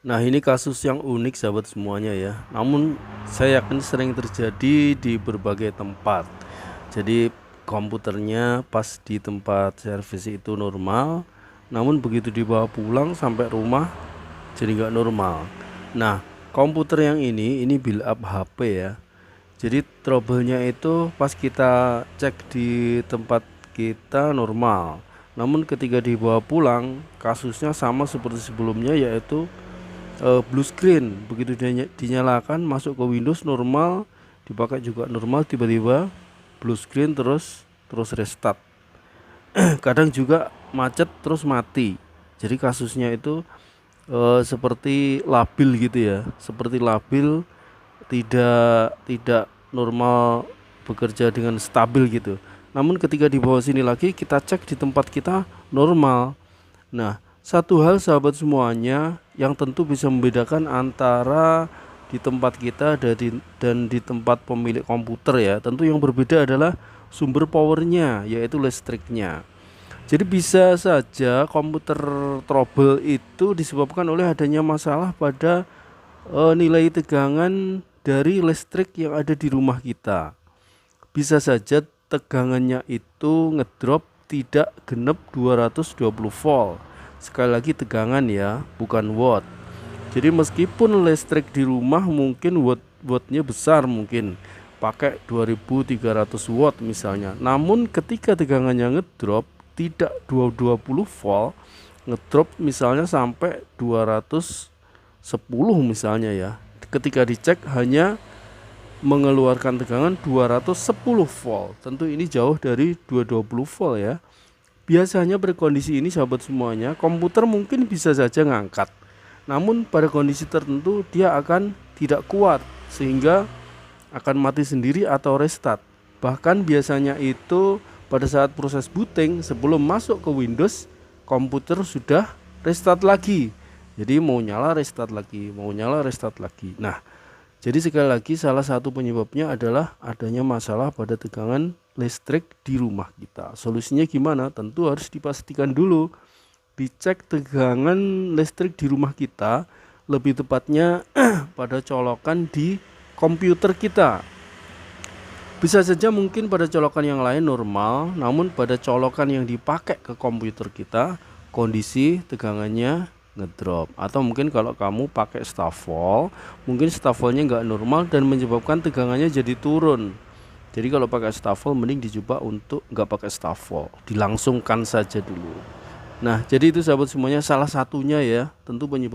Nah, ini kasus yang unik sahabat semuanya ya. Namun saya yakin sering terjadi di berbagai tempat. Jadi komputernya pas di tempat servis itu normal, namun begitu dibawa pulang sampai rumah jadi nggak normal. Nah, komputer yang ini build up HP ya. Jadi trouble-nya itu pas kita cek di tempat kita normal. Namun ketika dibawa pulang, kasusnya sama seperti sebelumnya, yaitu blue screen. Begitu dinyalakan masuk ke Windows normal, dipakai juga normal, tiba-tiba blue screen terus restart. Kadang juga macet terus mati. Jadi kasusnya itu seperti labil gitu ya, seperti labil, tidak normal, bekerja dengan stabil gitu. Namun ketika di bawah sini lagi kita cek di tempat kita normal. Nah, satu hal sahabat semuanya yang tentu bisa membedakan antara di tempat kita dan di tempat pemilik komputer ya, tentu yang berbeda adalah sumber powernya, yaitu listriknya. Jadi bisa saja komputer trouble itu disebabkan oleh adanya masalah pada nilai tegangan dari listrik yang ada di rumah kita. Bisa saja tegangannya itu ngedrop tidak genep 220 volt. Sekali lagi tegangan ya, bukan watt. Jadi meskipun listrik di rumah mungkin wattnya besar, mungkin pakai 2300 watt misalnya. Namun ketika tegangannya ngedrop tidak 220 volt, ngedrop misalnya sampai 210 misalnya ya. Ketika dicek hanya mengeluarkan tegangan 210 volt. Tentu ini jauh dari 220 volt ya. Biasanya pada kondisi ini sahabat semuanya, komputer mungkin bisa saja ngangkat. Namun pada kondisi tertentu dia akan tidak kuat sehingga akan mati sendiri atau restart. Bahkan biasanya itu pada saat proses booting sebelum masuk ke Windows, komputer sudah restart lagi. Jadi mau nyala restart lagi, mau nyala restart lagi. Nah, jadi sekali lagi salah satu penyebabnya adalah adanya masalah pada tegangan listrik di rumah kita. Solusinya gimana? Tentu harus dipastikan dulu, dicek tegangan listrik di rumah kita, lebih tepatnya pada colokan di komputer kita. Bisa saja mungkin pada colokan yang lain normal, namun pada colokan yang dipakai ke komputer kita kondisi tegangannya ngedrop. Atau mungkin kalau kamu pakai stafol, mungkin stafolnya nggak normal dan menyebabkan tegangannya jadi turun. Jadi kalau pakai stafol mending dicoba untuk nggak pakai stafol, dilangsungkan saja dulu. Nah, jadi itu sahabat semuanya salah satunya ya, tentu penyebab